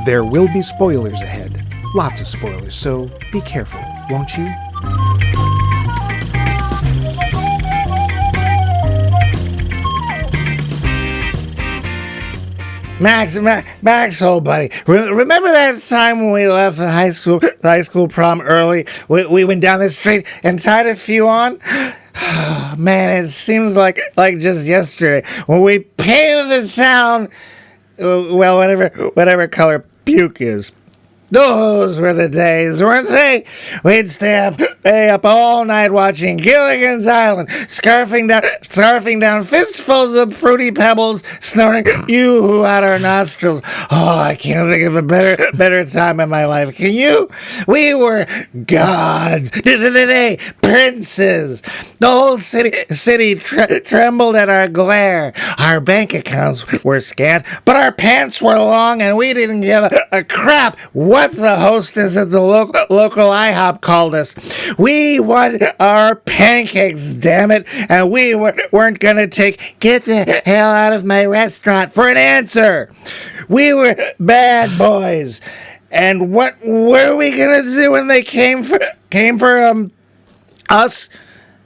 There will be spoilers ahead. Lots of spoilers, so be careful, won't you? Max, old buddy. Remember that time when we left the high school prom early? We went down the street and tied a few on. Man, it seems like just yesterday when we painted the town. Well, whatever color puke is. Those were the days, weren't they? We'd stay up all night watching Gilligan's Island, scarfing down fistfuls of fruity pebbles, snorting you out our nostrils. Oh, I can't think of a better time in my life. Can you? We were gods, princes. The whole city trembled at our glare. Our bank accounts were scant, but our pants were long, and we didn't give a crap what the hostess at the local IHOP called us. We wanted our pancakes, damn it, and we weren't going to get the hell out of my restaurant for an answer. We were bad boys. And what were we going to do when they came for us?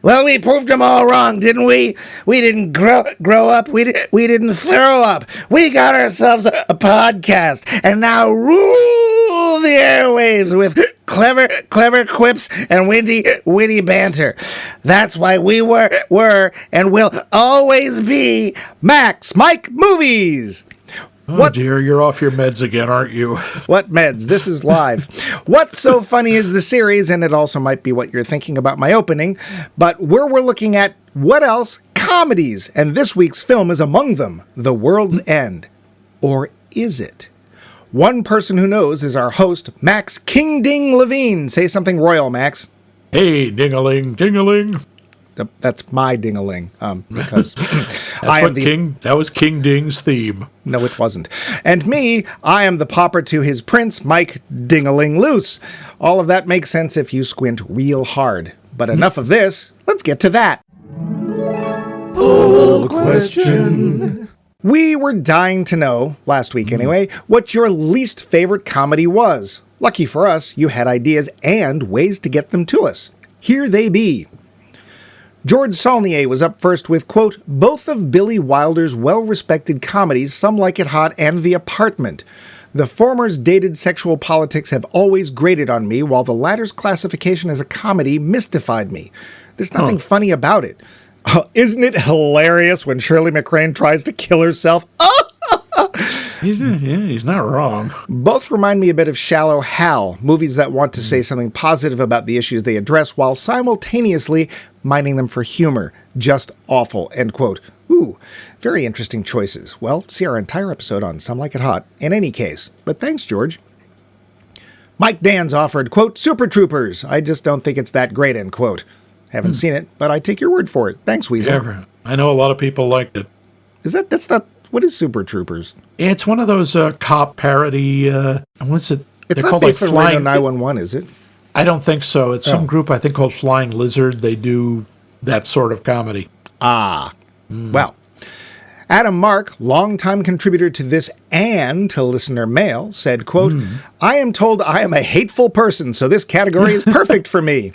Well, we proved them all wrong, didn't we? We didn't grow up. We didn't throw up. We got ourselves a podcast, and now rule the airwaves with clever quips and witty banter. That's why we were and will always be Max Mike Movies. Oh, dear, you're off your meds again, aren't you? What meds? This is live. What's so funny is the series, and it also might be what you're thinking about my opening, but we're looking at what else? Comedies. And this week's film is among them, The World's End. Or is it? One person who knows is our host, Max King Ding Levine. Say something royal, Max. Hey, ding-a-ling, ding-a-ling. That's my ding-a-ling, because that was King Ding's theme. No, it wasn't. And me, I am the pauper to his prince, Mike Ding-a-ling Loose. All of that makes sense if you squint real hard. But enough of this, let's get to that. Poll question. We were dying to know, last week anyway, what your least favorite comedy was. Lucky for us, you had ideas and ways to get them to us. Here they be. George Saulnier was up first with, quote, both of Billy Wilder's well-respected comedies, Some Like It Hot and The Apartment. The former's dated sexual politics have always grated on me, while the latter's classification as a comedy mystified me. There's nothing funny about it. Isn't it hilarious when Shirley MacLaine tries to kill herself? He's not wrong. Both remind me a bit of Shallow Hal, movies that want to say something positive about the issues they address while simultaneously mining them for humor. Just awful, end quote. Ooh, very interesting choices. Well, see our entire episode on Some Like It Hot in any case. But thanks, George. Mike Dans offered, quote, Super Troopers. I just don't think it's that great, end quote. Haven't seen it, but I take your word for it. Thanks, Weasel. Yeah, I know a lot of people liked it. That's not, what is Super Troopers? It's one of those cop parody, what's it? It's not based on Flying 911, is it? I don't think so. It's some group, I think, called Flying Lizard. They do that sort of comedy. Well, Adam Mark, longtime contributor to this and to listener mail, said, quote, I am told I am a hateful person, so this category is perfect for me.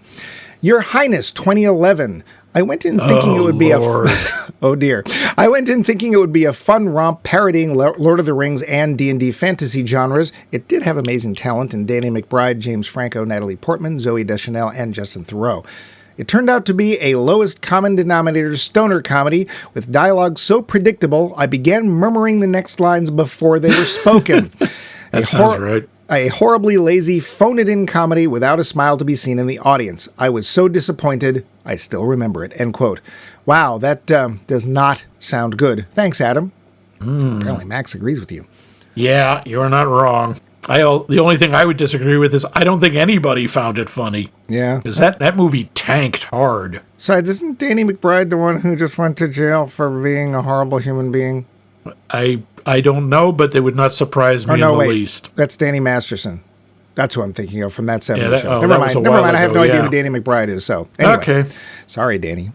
Your Highness 2011. I went in thinking it would be oh dear. I went in thinking it would be a fun romp parodying Lord of the Rings and D&D fantasy genres. It did have amazing talent in Danny McBride, James Franco, Natalie Portman, Zooey Deschanel, and Justin Theroux. It turned out to be a lowest common denominator stoner comedy with dialogue so predictable I began murmuring the next lines before they were spoken. That sounds right. A horribly lazy, phone-it-in comedy without a smile to be seen in the audience. I was so disappointed, I still remember it. End quote. Wow, that does not sound good. Thanks, Adam. Apparently Max agrees with you. Yeah, you're not wrong. The only thing I would disagree with is I don't think anybody found it funny. Yeah. Because that movie tanked hard. Besides, isn't Danny McBride the one who just went to jail for being a horrible human being? I don't know, but it would not surprise me in the least. That's Danny Masterson. That's who I'm thinking of from that 70s show. Never mind. I have no idea who Danny McBride is. So anyway, okay. Sorry, Danny.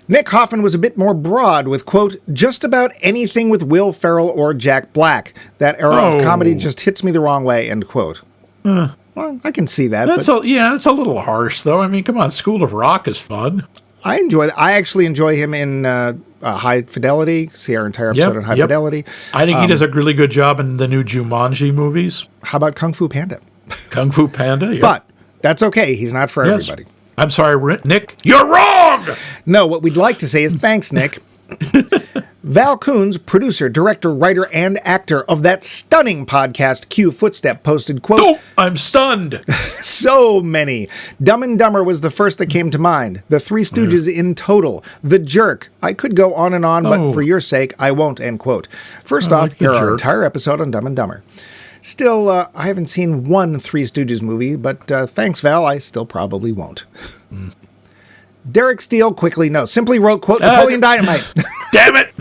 Nick Hoffman was a bit more broad with, quote, just about anything with Will Ferrell or Jack Black. That era of comedy just hits me the wrong way, end quote. Well, I can see that. That's a little harsh, though. I mean, come on, School of Rock is fun. I actually enjoy him in High Fidelity. See our entire episode on High Fidelity. I think he does a really good job in the new Jumanji movies. How about Kung Fu Panda? Kung Fu Panda, yeah. But that's okay. He's not for everybody. I'm sorry, Nick. You're wrong! No, what we'd like to say is thanks, Nick. Val Coons, producer, director, writer, and actor of that stunning podcast, Q Footstep, posted, quote, Oh, I'm stunned. So many. Dumb and Dumber was the first that came to mind. The Three Stooges in total. The Jerk. I could go on and on, but for your sake, I won't, end quote. First off, here are our entire episode on Dumb and Dumber. Still, I haven't seen one Three Stooges movie, but thanks, Val, I still probably won't. Derek Steele simply wrote, quote, Napoleon Dynamite. Damn it!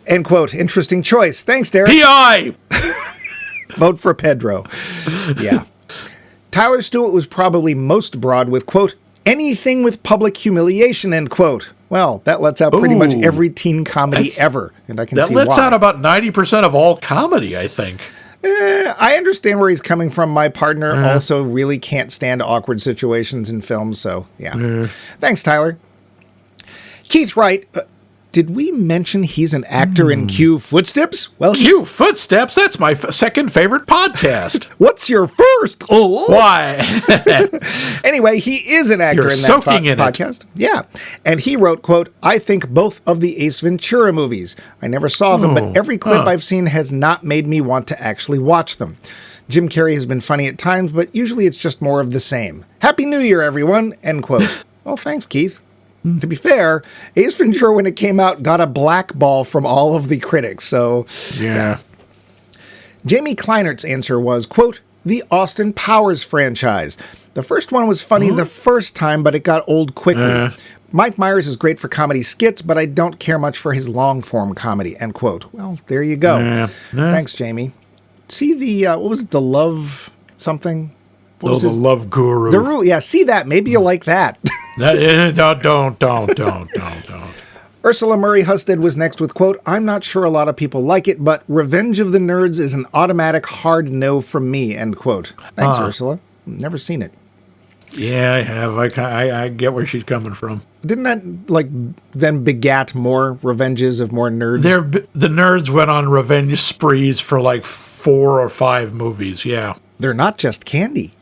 End quote. Interesting choice. Thanks, Derek. P.I. Vote for Pedro. Yeah. Tyler Stewart was probably most broad with, quote, anything with public humiliation, end quote. Well, that lets out pretty much every teen comedy ever, and I can see why. That lets out about 90% of all comedy, I think. I understand where he's coming from. My partner also really can't stand awkward situations in films, so yeah. Thanks, Tyler. Keith Wright. Did we mention he's an actor in Q Footsteps? Well, Q Footsteps? That's my second favorite podcast. What's your first? Oh, why? Anyway, he is an actor in that podcast. Yeah. And he wrote, quote, I think both of the Ace Ventura movies. I never saw them, but every clip I've seen has not made me want to actually watch them. Jim Carrey has been funny at times, but usually it's just more of the same. Happy New Year, everyone, end quote. Well, thanks, Keith. To be fair, Ace Ventura, when it came out, got a black ball from all of the critics, so... Yeah. Jamie Kleinert's answer was, quote, the Austin Powers franchise. The first one was funny the first time, but it got old quickly. Mike Myers is great for comedy skits, but I don't care much for his long-form comedy, end quote. Well, there you go. Thanks, Jamie. See the, what was it, the Love something? The Love Guru. Yeah, see that. Maybe you'll like that. Don't. Ursula Murray Husted was next with, quote, I'm not sure a lot of people like it, but Revenge of the Nerds is an automatic hard no from me, end quote. Thanks, Ursula. Never seen it. Yeah, I have. I get where she's coming from. Didn't that, then begat more revenges of more nerds? The nerds went on revenge sprees for 4 or 5 movies, yeah. They're not just candy.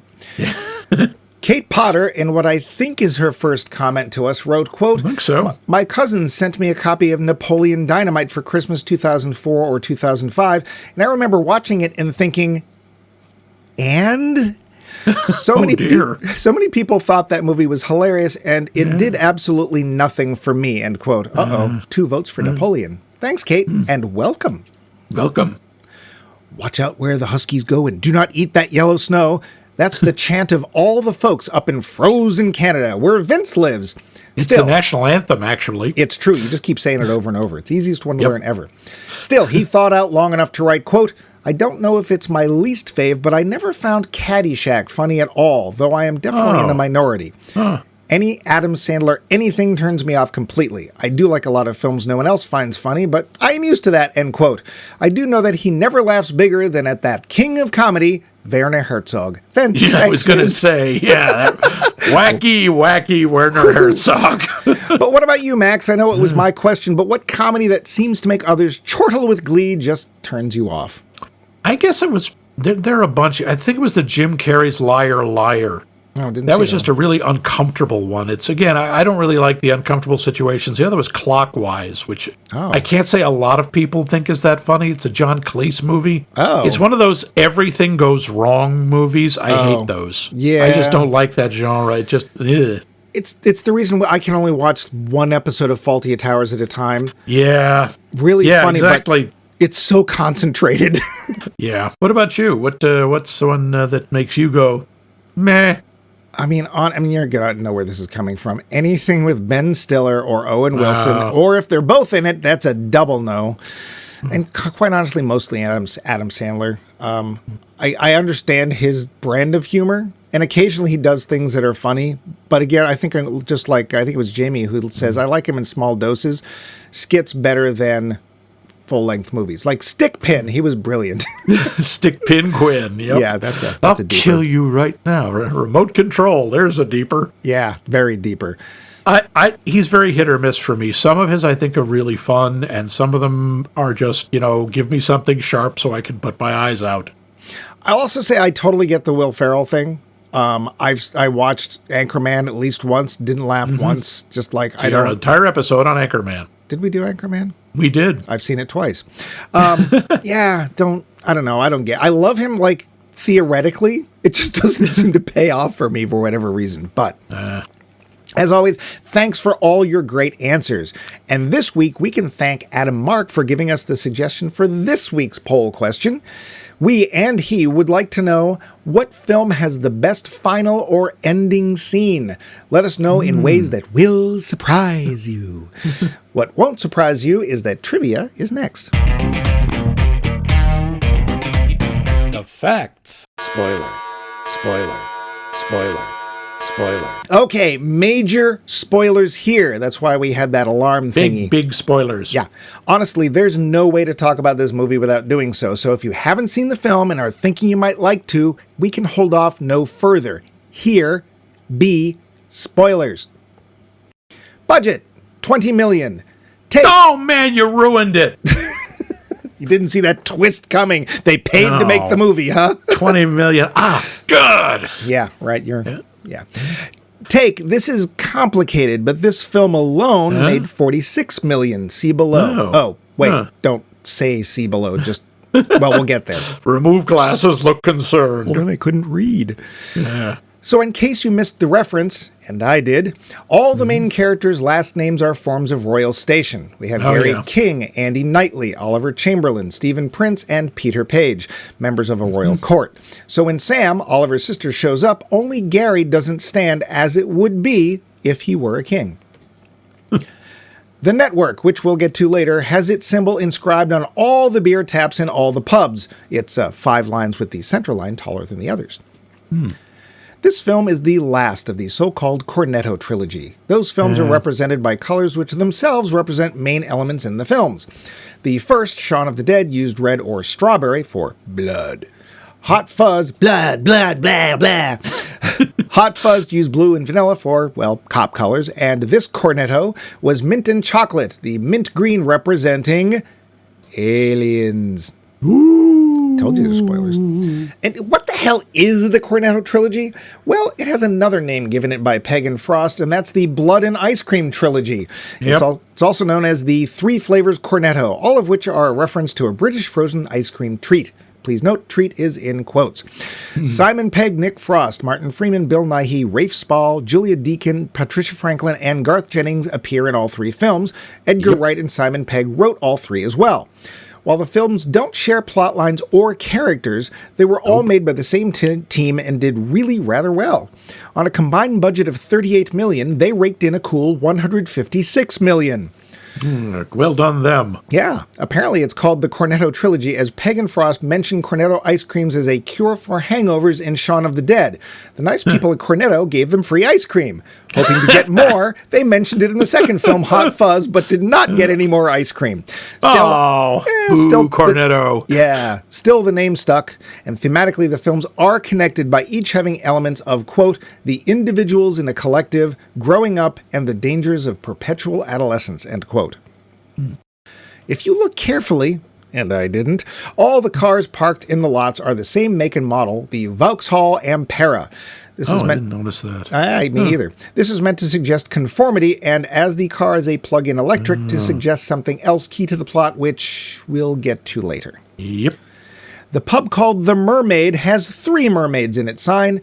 Kate Potter, in what I think is her first comment to us, wrote, quote, I think so. My cousin sent me a copy of Napoleon Dynamite for Christmas 2004 or 2005, and I remember watching it and thinking, and? So many people thought that movie was hilarious, and it did absolutely nothing for me, end quote. 2 votes for Napoleon. Thanks, Kate, and welcome. Welcome. Watch out where the Huskies go and do not eat that yellow snow. That's the chant of all the folks up in frozen Canada, where Vince lives. It's the national anthem, actually. It's true. You just keep saying it over and over. It's the easiest one to learn ever. Still, he thought out long enough to write, quote, I don't know if it's my least fave, but I never found Caddyshack funny at all, though I am definitely in the minority. Any Adam Sandler anything turns me off completely. I do like a lot of films no one else finds funny, but I am used to that, end quote. I do know that he never laughs bigger than at that king of comedy, Werner Herzog. I was going to say, wacky Werner Herzog. But what about you, Max? I know it was my question, but what comedy that seems to make others chortle with glee just turns you off? I guess it was, there are a bunch. I think it was the Jim Carrey's Liar, Liar. Oh, didn't that was just a really uncomfortable one. It's, again, I don't really like the uncomfortable situations. The other was Clockwise, which I can't say a lot of people think is that funny. It's a John Cleese movie. It's one of those everything goes wrong movies. I hate those. Yeah. I just don't like that genre. It just, ugh. It's the reason I can only watch one episode of Fawlty Towers at a time. Yeah. Really funny, exactly. But it's so concentrated. Yeah. What about you? What's the one that makes you go, meh? I mean, you're going to know where this is coming from. Anything with Ben Stiller or Owen Wilson, or if they're both in it, that's a double no. And quite honestly, mostly Adam Sandler. I understand his brand of humor, and occasionally he does things that are funny, But again, I think it was Jamie who says, I like him in small doses. Skits better than full-length movies. Like Stick Pin, he was brilliant. Stick Pin Quinn. Yep. Yeah, that's a I'll deeper. kill you right now. Remote control. There's a deeper. Yeah, very deeper. He's very hit or miss for me. Some of his I think are really fun, and some of them are just, give me something sharp so I can put my eyes out. I'll also say I totally get the Will Ferrell thing. I watched Anchorman at least once, didn't laugh once, just like Our entire episode on Anchorman. Did we do Anchorman? We did. I've seen it twice. I don't know. I love him, like, theoretically. It just doesn't seem to pay off for me for whatever reason. But as always, thanks for all your great answers. And this week, we can thank Adam Mark for giving us the suggestion for this week's poll question. We and he would like to know what film has the best final or ending scene. Let us know in ways that will surprise you. What won't surprise you is that trivia is next. The facts. Spoiler. Okay, major spoilers here. That's why we had that alarm thingy. Big spoilers. Yeah. Honestly, there's no way to talk about this movie without doing so. So if you haven't seen the film and are thinking you might like to, we can hold off no further. Here be spoilers. Budget, $20 million. Oh, man, you ruined it. You didn't see that twist coming. They paid to make the movie, huh? $20 million. Good. Yeah, right. Yeah. Take, this is complicated, but this film alone made $46 million. See below. Oh, wait, don't say see below. Just, well, we'll get there. Remove glasses, look concerned. Well, then I couldn't read. Yeah. So in case you missed the reference, and I did, all the main characters' last names are forms of royal station. We have Gary King, Andy Knightley, Oliver Chamberlain, Stephen Prince, and Peter Page, members of a royal court. So when Sam, Oliver's sister, shows up, only Gary doesn't stand as it would be if he were a king. The network, which we'll get to later, has its symbol inscribed on all the beer taps in all the pubs. It's 5 lines with the center line taller than the others. This film is the last of the so-called Cornetto Trilogy. Those films are represented by colors which themselves represent main elements in the films. The first, Shaun of the Dead, used red or strawberry for blood. Hot Fuzz, blood, blah, blah. Hot Fuzz used blue and vanilla for, well, cop colors. And this Cornetto was mint and chocolate, the mint green representing aliens. Told you the spoilers. And what the hell is the Cornetto Trilogy? Well, it has another name given it by Pegg and Frost, and that's the Blood and Ice Cream Trilogy. Yep. It's also known as the 3 Flavors Cornetto, all of which are a reference to a British frozen ice cream treat. Please note, treat is in quotes. Simon Pegg, Nick Frost, Martin Freeman, Bill Nighy, Rafe Spall, Julia Deakin, Patricia Franklin, and Garth Jennings appear in all 3 films. Edgar Wright and Simon Pegg wrote all 3 as well. While the films don't share plot lines or characters, they were all made by the same team and did really rather well. On a combined budget of $38 million, they raked in a cool $156 million. Well done, them. Yeah, apparently it's called the Cornetto Trilogy, as Pegg and Frost mentioned Cornetto ice creams as a cure for hangovers in Shaun of the Dead. The nice people at Cornetto gave them free ice cream. Hoping to get more, they mentioned it in the second film, Hot Fuzz, but did not get any more ice cream. Still, Cornetto. Still the name stuck, and thematically the films are connected by each having elements of, quote, the individuals in a collective, growing up, and the dangers of perpetual adolescence, end quote. If you look carefully, and I didn't, all the cars parked in the lots are the same make and model, the Vauxhall Ampera. I didn't notice that. Me either. This is meant to suggest conformity, and as the car is a plug-in electric, to suggest something else key to the plot, which we'll get to later. Yep. The pub called The Mermaid has 3 mermaids in its sign,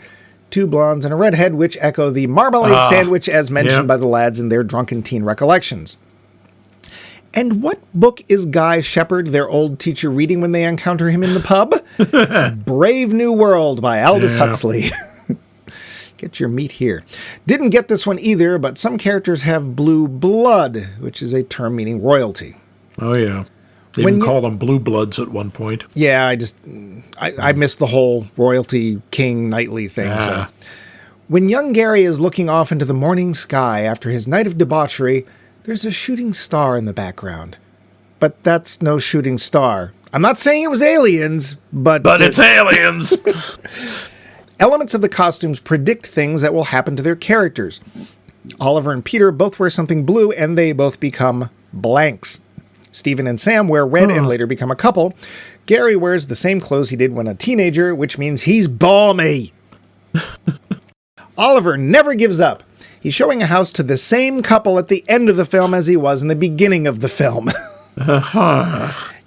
2 blondes and a redhead, which echo the marmalade sandwich as mentioned by the lads in their drunken teen recollections. And what book is Guy Shepherd, their old teacher, reading when they encounter him in the pub? Brave New World by Aldous Huxley. Get your meat here. Didn't get this one either, but some characters have blue blood, which is a term meaning royalty. Oh, yeah. They even called them blue bloods at one point. Yeah, I missed the whole royalty king Knightley thing. So. When young Gary is looking off into the morning sky after his night of debauchery, there's a shooting star in the background. But that's no shooting star. I'm not saying it was aliens, but it's aliens! Elements of the costumes predict things that will happen to their characters. Oliver and Peter both wear something blue, and they both become blanks. Stephen and Sam wear red and later become a couple. Gary wears the same clothes he did when a teenager, which means he's balmy. Oliver never gives up. He's showing a house to the same couple at the end of the film as he was in the beginning of the film.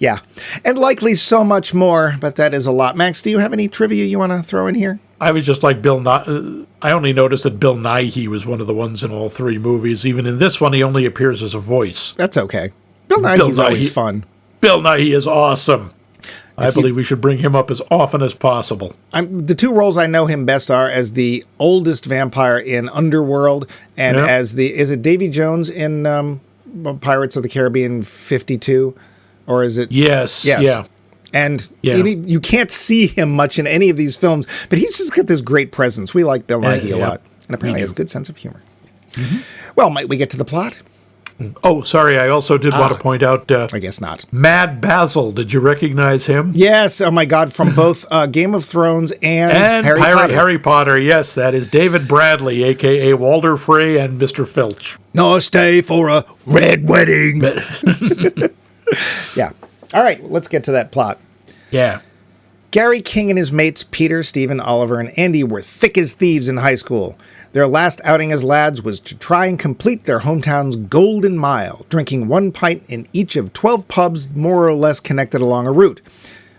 Yeah, and likely so much more, but that is a lot. Max, do you have any trivia you want to throw in here? I was just like Bill Nighy. I only noticed that Bill Nighy was one of the ones in all three movies. Even in this one, he only appears as a voice. That's okay. Bill Nighy's always fun. Bill Nighy is awesome. I believe we should bring him up as often as possible. The two roles I know him best are as the oldest vampire in Underworld and as is it Davy Jones in Pirates of the Caribbean 52? Or is it? Yes. Yeah. And you can't see him much in any of these films, but he's just got this great presence. We like Bill Nighy a lot. And apparently has a good sense of humor. Mm-hmm. Well, might we get to the plot? Oh, sorry. I also did want to point out... I guess not. Mad Basil. Did you recognize him? Yes. Oh, my God. From both Game of Thrones and Harry Potter. Harry Potter. Yes, that is David Bradley, a.k.a. Walder Frey and Mr. Filch. No stay for a red wedding. Yeah. All right. Let's get to that plot. Yeah. Gary King and his mates Peter, Stephen, Oliver, and Andy were thick as thieves in high school. Their last outing as lads was to try and complete their hometown's Golden Mile, drinking 1 pint in each of 12 pubs more or less connected along a route.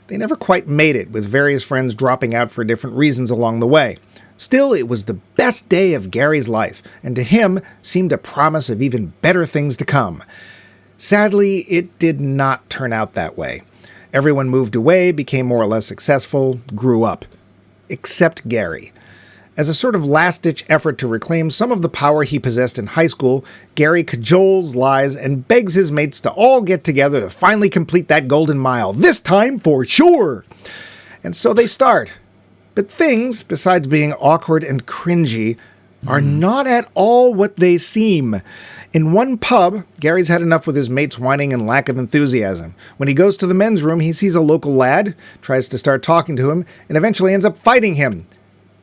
They never quite made it, with various friends dropping out for different reasons along the way. Still, it was the best day of Gary's life, and to him seemed a promise of even better things to come. Sadly, it did not turn out that way. Everyone moved away, became more or less successful, grew up. Except Gary. As a sort of last-ditch effort to reclaim some of the power he possessed in high school, Gary cajoles, lies, and begs his mates to all get together to finally complete that Golden Mile, this time for sure! And so they start. But things, besides being awkward and cringy, are not at all what they seem. In one pub, Gary's had enough with his mates' whining and lack of enthusiasm. When he goes to the men's room, he sees a local lad, tries to start talking to him, and eventually ends up fighting him.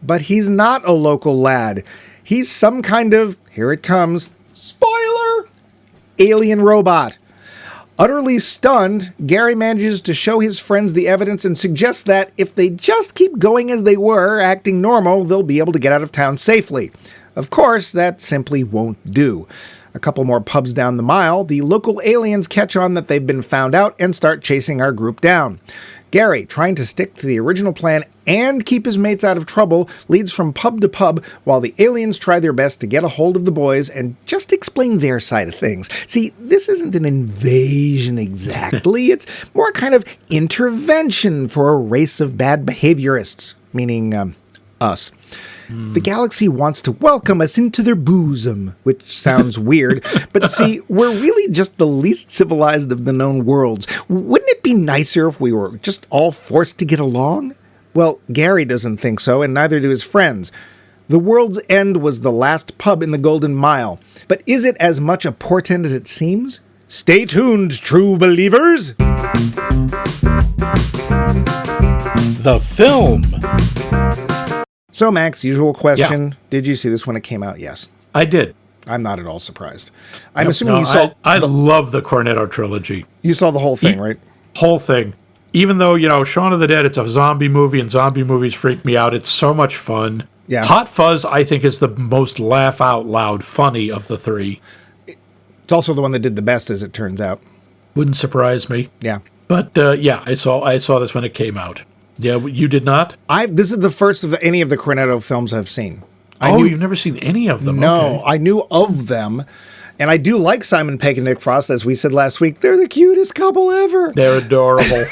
But he's not a local lad. He's some kind of, here it comes, spoiler, alien robot. Utterly stunned, Gary manages to show his friends the evidence and suggests that if they just keep going as they were, acting normal, they'll be able to get out of town safely. Of course, that simply won't do. A couple more pubs down the mile, the local aliens catch on that they've been found out and start chasing our group down. Gary, trying to stick to the original plan and keep his mates out of trouble, leads from pub to pub while the aliens try their best to get a hold of the boys and just explain their side of things. See, this isn't an invasion exactly. It's more a kind of intervention for a race of bad behaviorists, meaning us. The galaxy wants to welcome us into their bosom, which sounds weird, but see, we're really just the least civilized of the known worlds. Wouldn't it be nicer if we were just all forced to get along? Well, Gary doesn't think so, and neither do his friends. The World's End was the last pub in the Golden Mile, but is it as much a portent as it seems? Stay tuned, true believers! The film. So, Max, usual question. Yeah. Did you see this when it came out? Yes. I did. I'm not at all surprised. I'm assuming you saw... I love the Cornetto Trilogy. You saw the whole thing, right? Whole thing. Even though, Shaun of the Dead, it's a zombie movie, and zombie movies freak me out. It's so much fun. Yeah. Hot Fuzz, I think, is the most laugh-out-loud funny of the three. It's also the one that did the best, as it turns out. Wouldn't surprise me. Yeah. But, I saw this when it came out. Yeah, you did not? This is the first of any of the Cornetto films I've seen. You've never seen any of them? No, okay. I knew of them. And I do like Simon Pegg and Nick Frost, as we said last week. They're the cutest couple ever. They're adorable.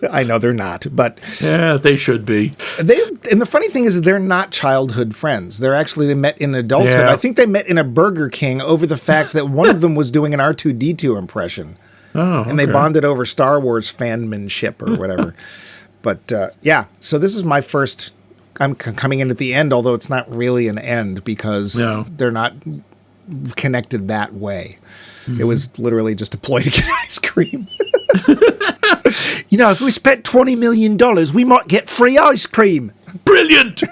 I know they're not, but... Yeah, they should be. And the funny thing is they're not childhood friends. They met in adulthood. Yeah. I think they met in a Burger King over the fact that one of them was doing an R2-D2 impression. Oh, and they bonded over Star Wars fanmanship or whatever. But, so this is my first coming in at the end, although it's not really an end because they're not connected that way. Mm-hmm. It was literally just a ploy to get ice cream. If we spent $20 million, we might get free ice cream. Brilliant!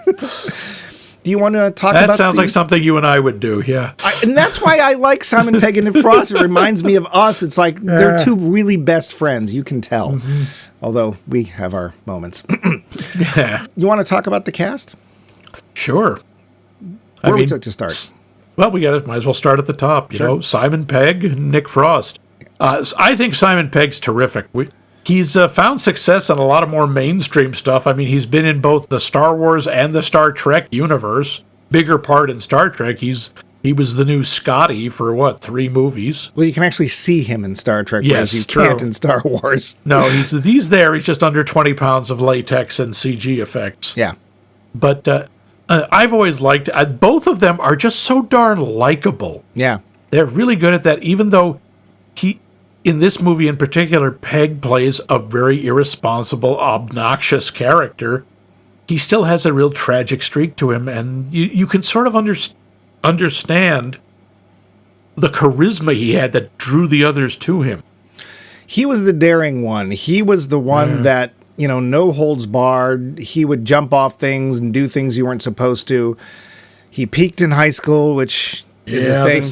Do you want to talk about that? Sounds like something you and I would do, yeah. And that's why I like Simon Pegg and Nick Frost. It reminds me of us. It's like they're two really best friends. You can tell. Mm-hmm. Although we have our moments. Yeah. You want to talk about the cast? Sure. Where would you like to start? Well, might as well start at the top. You know, Simon Pegg and Nick Frost. I think Simon Pegg's terrific. He's found success in a lot of more mainstream stuff. I mean, he's been in both the Star Wars and the Star Trek universe. Bigger part in Star Trek. He was the new Scotty for, 3 movies? Well, you can actually see him in Star Trek, whereas you can't in Star Wars. No, he's there. He's just under 20 pounds of latex and CG effects. Yeah. But I've always liked both of them are just so darn likable. Yeah. They're really good at that, even though in this movie in particular, Pegg plays a very irresponsible, obnoxious character. He still has a real tragic streak to him, and you can sort of understand the charisma he had that drew the others to him. He was the daring one. He was the one that, no holds barred. He would jump off things and do things you weren't supposed to. He peaked in high school, which is a thing.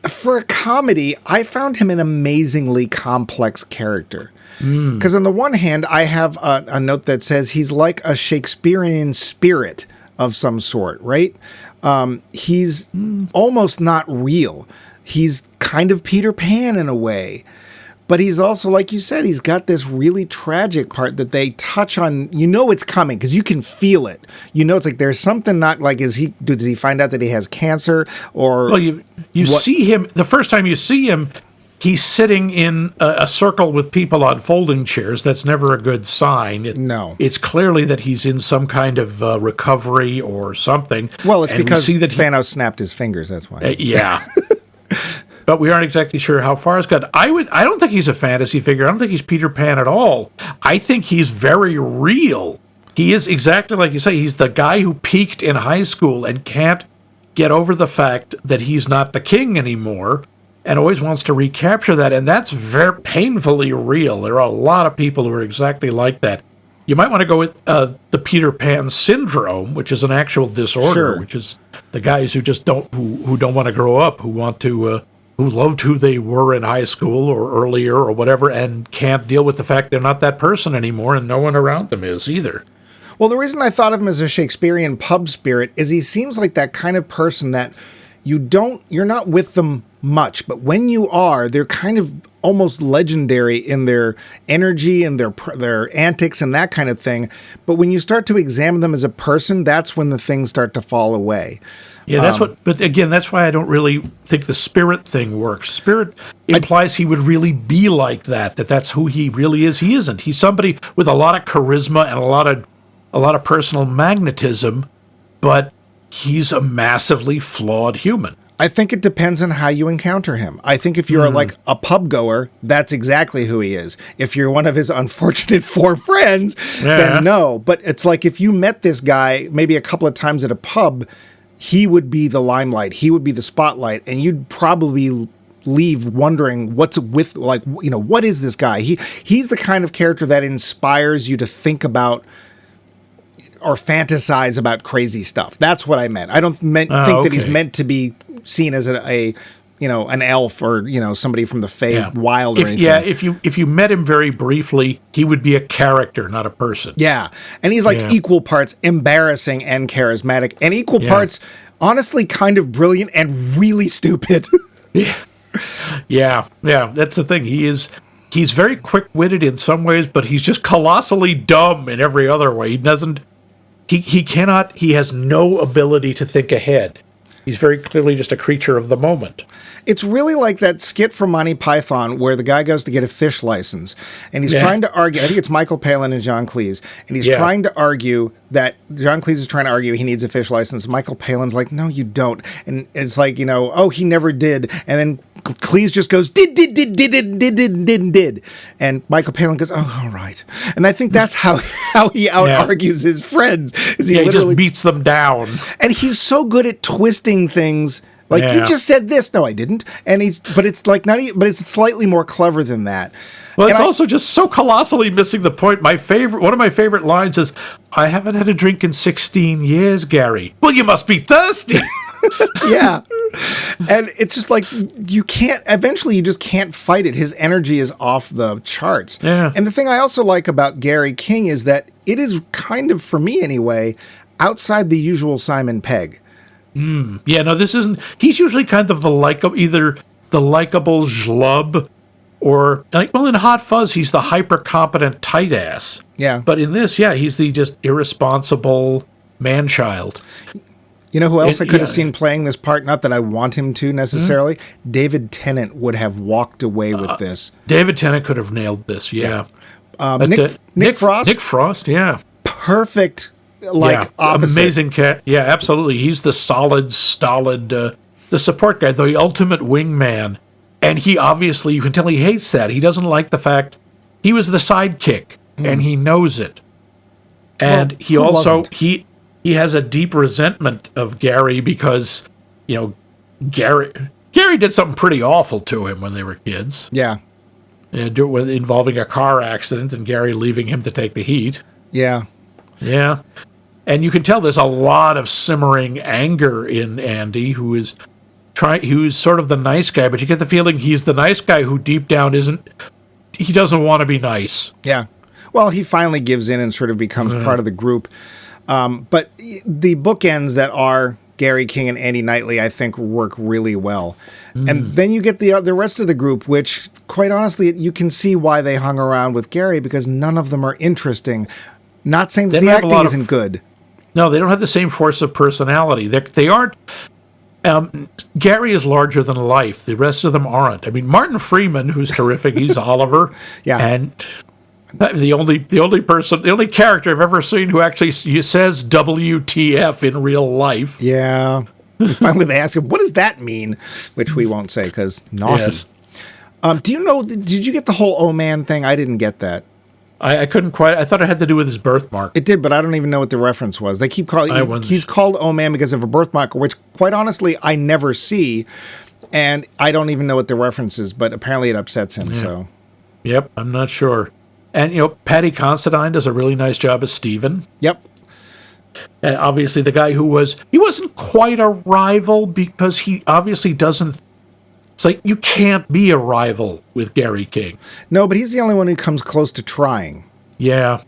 For a comedy, I found him an amazingly complex character. Because on the one hand, I have a note that says he's like a Shakespearean spirit of some sort, right? He's almost not real. He's kind of Peter Pan in a way. But he's also, like you said, he's got this really tragic part that they touch on. It's coming because you can feel it. It's like there's something not like, does he find out that he has cancer or? Well, you see him, the first time you see him, he's sitting in a circle with people on folding chairs. That's never a good sign. No. It's clearly that he's in some kind of recovery or something. Well, it's because Thanos snapped his fingers, that's why. Yeah. But we aren't exactly sure how far it's gone. I don't think he's a fantasy figure. I don't think he's Peter Pan at all. I think he's very real. He is exactly like you say. He's the guy who peaked in high school and can't get over the fact that he's not the king anymore and always wants to recapture that. And that's very painfully real. There are a lot of people who are exactly like that. You might want to go with the Peter Pan syndrome, which is an actual disorder, which is the guys who just don't want to grow up, who want to... who loved who they were in high school or earlier or whatever and can't deal with the fact they're not that person anymore and no one around them is either. Well, the reason I thought of him as a Shakespearean pub spirit is he seems like that kind of person that you're not with them much, but when you are, they're kind of almost legendary in their energy and their antics and that kind of thing. But when you start to examine them as a person, that's when the things start to fall away. Yeah, but again, that's why I don't really think the spirit thing works. Spirit implies he would really be like that that's who he really is. He isn't. He's somebody with a lot of charisma and a lot of personal magnetism, but he's a massively flawed human. I think it depends on how you encounter him. I think if you're like a pub goer, that's exactly who he is. If you're one of his unfortunate 4 friends, then no. But it's like if you met this guy maybe a couple of times at a pub, he would be the limelight. He would be the spotlight. And you'd probably leave wondering what is this guy? He's the kind of character that inspires you to think about or fantasize about crazy stuff. That's what I meant. I don't think that he's meant to be seen as an elf or somebody from the Fey Wild or anything. Yeah, if you met him very briefly, he would be a character, not a person. Yeah, and he's like equal parts embarrassing and charismatic, and equal parts honestly kind of brilliant and really stupid. Yeah, that's the thing. He's very quick-witted in some ways, but he's just colossally dumb in every other way. He has no ability to think ahead. He's very clearly just a creature of the moment. It's really like that skit from Monty Python where the guy goes to get a fish license and he's trying to argue. I think it's Michael Palin and John Cleese. And he's trying to argue that John Cleese is trying to argue he needs a fish license. Michael Palin's like, no, you don't. And it's like, he never did. And then Cleese just goes, did. And Michael Palin goes, oh, all right. And I think that's how he out-argues his friends. Is he literally just beats them down. And he's so good at twisting things. Like, you just said this. No, I didn't. But it's like but it's slightly more clever than that. Well, it's also just so colossally missing the point. One of my favorite lines is, I haven't had a drink in 16 years, Gary. Well, you must be thirsty. Yeah. And it's just like, eventually you just can't fight it. His energy is off the charts. Yeah. And the thing I also like about Gary King is that it is kind of, for me anyway, outside the usual Simon Pegg. Yeah, no, this isn't. He's usually kind of either the likable schlub or, in Hot Fuzz, he's the hyper competent tight ass. Yeah. But in this, he's the just irresponsible man child. You know who else I could have seen playing this part? Not that I want him to necessarily. David Tennant would have walked away with this. David Tennant could have nailed this. Yeah. Nick Frost. Nick Frost. Yeah. Perfect. Opposite. Amazing cat. Yeah, absolutely. He's the solid, stolid, the support guy, the ultimate wingman. And he obviously, you can tell he hates that. He doesn't like the fact he was the sidekick, and he knows it. And he also, he has a deep resentment of Gary because, Gary did something pretty awful to him when they were kids. Yeah. Involving a car accident and Gary leaving him to take the heat. Yeah. Yeah. And you can tell there's a lot of simmering anger in Andy, who's sort of the nice guy, but you get the feeling he's the nice guy who deep down he doesn't want to be nice. Yeah. Well, he finally gives in and sort of becomes part of the group. But the bookends that are Gary King and Andy Knightley, I think, work really well. And then you get the rest of the group, which, quite honestly, you can see why they hung around with Gary, because none of them are interesting. Not saying that the acting isn't good. No, they don't have the same force of personality. They aren't. Gary is larger than life. The rest of them aren't. I mean, Martin Freeman, who's terrific, he's Oliver. Yeah. And the only character I've ever seen who actually says WTF in real life. Yeah. Finally, they ask him, what does that mean? Which we won't say because naughty. Yes. Did you get the whole oh man thing? I didn't get that. I couldn't quite. I thought it had to do with his birthmark. It did, but I don't even know what the reference was. They keep calling. He's called "Oh Man" because of a birthmark, which, quite honestly, I never see, and I don't even know what the reference is. But apparently, it upsets him. Yeah. So, yep, I'm not sure. And Paddy Considine does a really nice job as Stephen. Yep. And obviously, the guy he wasn't quite a rival because he obviously doesn't. It's like, you can't be a rival with Gary King. No, but he's the only one who comes close to trying. Yeah.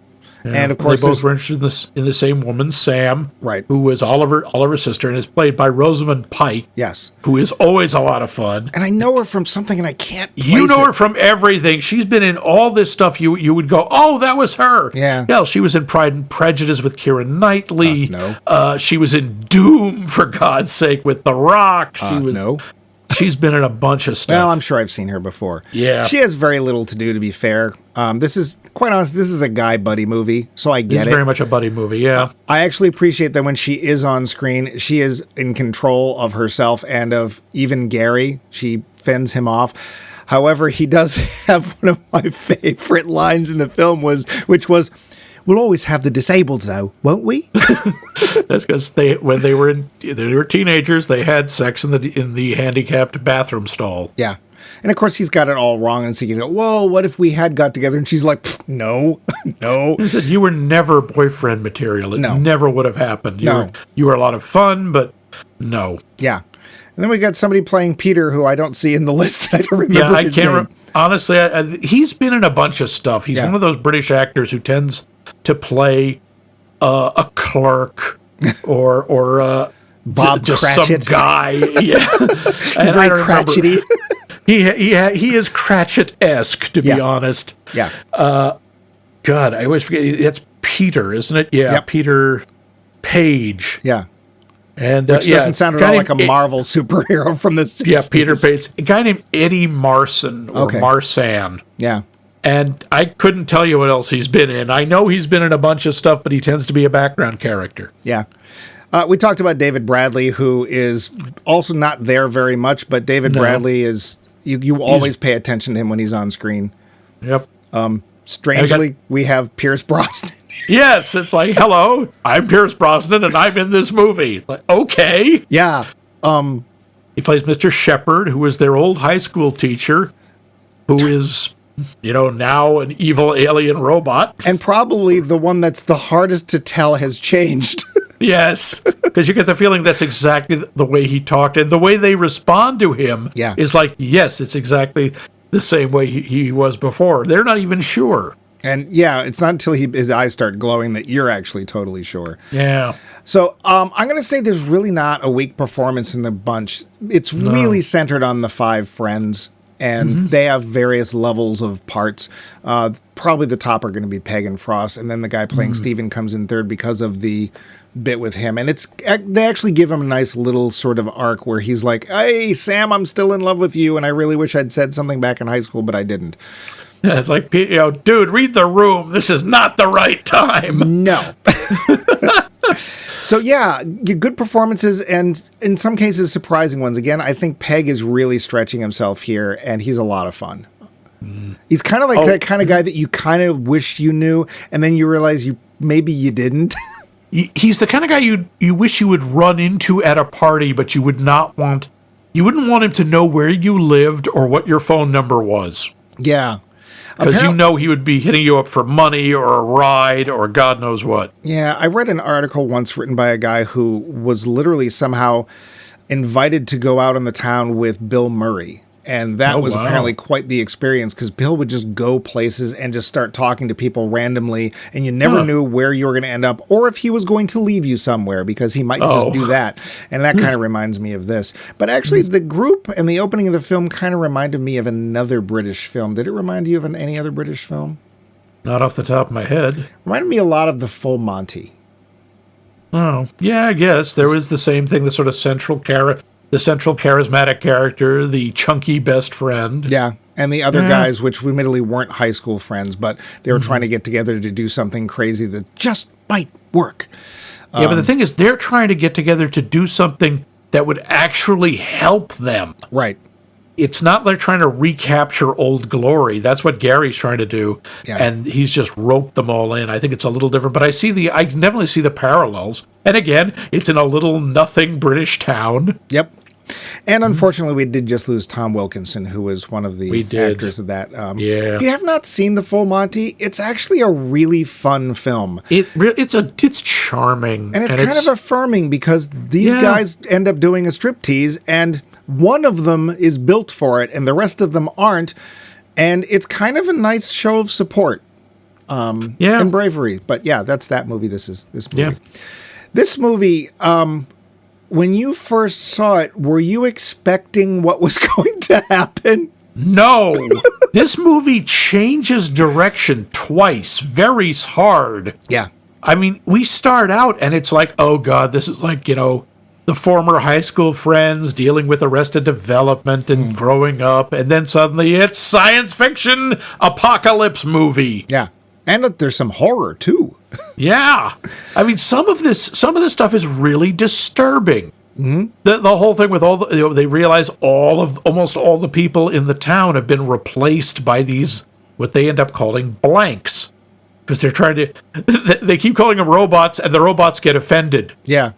And of course, they both were interested in the same woman, Sam, right? Who was Oliver's sister, and is played by Rosamund Pike. Yes, who is always a lot of fun. And I know her from something, and I can't. Her from everything. She's been in all this stuff. You would go, oh, that was her. Yeah. Yeah. She was in Pride and Prejudice with Keira Knightley. No. She was in Doom, for God's sake, with The Rock. No. She's been in a bunch of stuff. Well, I'm sure I've seen her before. Yeah. She has very little to do, to be fair. This is, quite honest, this is a guy buddy movie, so I get it. It's very much a buddy movie, yeah. I actually appreciate that when she is on screen, she is in control of herself and of even Gary. She fends him off. However, he does have one of my favorite lines in the film, which was, "We'll always have the disabled, though, won't we?" That's because when they were teenagers, they had sex in the handicapped bathroom stall. Yeah, and of course he's got it all wrong, and so whoa, what if we had got together? And she's like, no. He said, you were never boyfriend material. It never would have happened. You were a lot of fun, but no. Yeah, and then we got somebody playing Peter, who I don't see in the list. I don't remember. Yeah, I can't. Honestly, he's been in a bunch of stuff. He's one of those British actors who tends to play a clerk or Bob just Cratchit. some guy. Yeah, he's very Cratchity. He is Cratchit-esque, to be honest. Yeah. God, I always forget. It's Peter, isn't it? Yeah, yep. Peter Page. Yeah. And which doesn't sound at all like a Marvel superhero from the 60s. Yeah, Peter Page. A guy named Eddie Marsan or Marsan. Yeah. And I couldn't tell you what else he's been in. I know he's been in a bunch of stuff, but he tends to be a background character. Yeah. We talked about David Bradley, who is also not there very much, but David Bradley is You always pay attention to him when he's on screen. Yep. Strangely, we have Pierce Brosnan. Yes, it's like, hello, I'm Pierce Brosnan, and I'm in this movie. Like, okay. Yeah. He plays Mr. Shepard, who is their old high school teacher, who is, now an evil alien robot. And probably the one that's the hardest to tell has changed. Yes, because you get the feeling that's exactly the way he talked, and the way they respond to him is like, yes, it's exactly the same way he was before. They're not even sure. And yeah, it's not until his eyes start glowing that you're actually totally sure. Yeah. So I'm going to say there's really not a weak performance in the bunch. It's really centered on the 5 friends, and they have various levels of parts. Probably the top are going to be Pegg and Frost, and then the guy playing Steven comes in third because of the bit with him. And they actually give him a nice little sort of arc where he's like, hey, Sam, I'm still in love with you, and I really wish I'd said something back in high school, but I didn't. Yeah, it's like, dude, read the room. This is not the right time. No. So, yeah, good performances and in some cases surprising ones. Again, I think Pegg is really stretching himself here, and he's a lot of fun. He's kind of like that kind of guy that you kind of wish you knew, and then you realize maybe you didn't. He's the kind of guy you wish you would run into at a party, but you wouldn't want him to know where you lived or what your phone number was. Yeah. Because he would be hitting you up for money or a ride or God knows what. Yeah, I read an article once written by a guy who was literally somehow invited to go out in the town with Bill Murray. And that was apparently quite the experience because Bill would just go places and just start talking to people randomly, and you never knew where you were going to end up or if he was going to leave you somewhere because he might just do that. And that kind of reminds me of this. But actually, the group and the opening of the film kind of reminded me of another British film. Did it remind you of any other British film? Not off the top of my head. Reminded me a lot of The Full Monty. Oh, yeah, I guess. There was the same thing, the sort of central charismatic character, the chunky best friend. Yeah, and the other guys, which admittedly weren't high school friends, but they were trying to get together to do something crazy that just might work. Yeah, but the thing is, they're trying to get together to do something that would actually help them. Right. It's not like trying to recapture old glory. That's what Gary's trying to do, and he's just roped them all in. I think it's a little different, but I can definitely see the parallels. And again, it's in a little nothing British town. Yep. And unfortunately, we did just lose Tom Wilkinson, who was one of the actors of that. If you have not seen The Full Monty, it's actually a really fun film. It's charming. And it's kind of affirming because these guys end up doing a striptease, and one of them is built for it, and the rest of them aren't. And it's kind of a nice show of support and bravery. But yeah, that's that movie. This movie. Yeah. This movie... when you first saw it, were you expecting what was going to happen? No. This movie changes direction twice, very hard. Yeah. I mean, we start out and it's like, oh God, this is like, the former high school friends dealing with Arrested Development and growing up. And then suddenly it's science fiction apocalypse movie. Yeah. And there's some horror too. Yeah. I mean, some of this stuff is really disturbing. Mm-hmm. The whole thing with they realize almost all the people in the town have been replaced by these, what they end up calling blanks. Because they keep calling them robots, and the robots get offended. Yeah.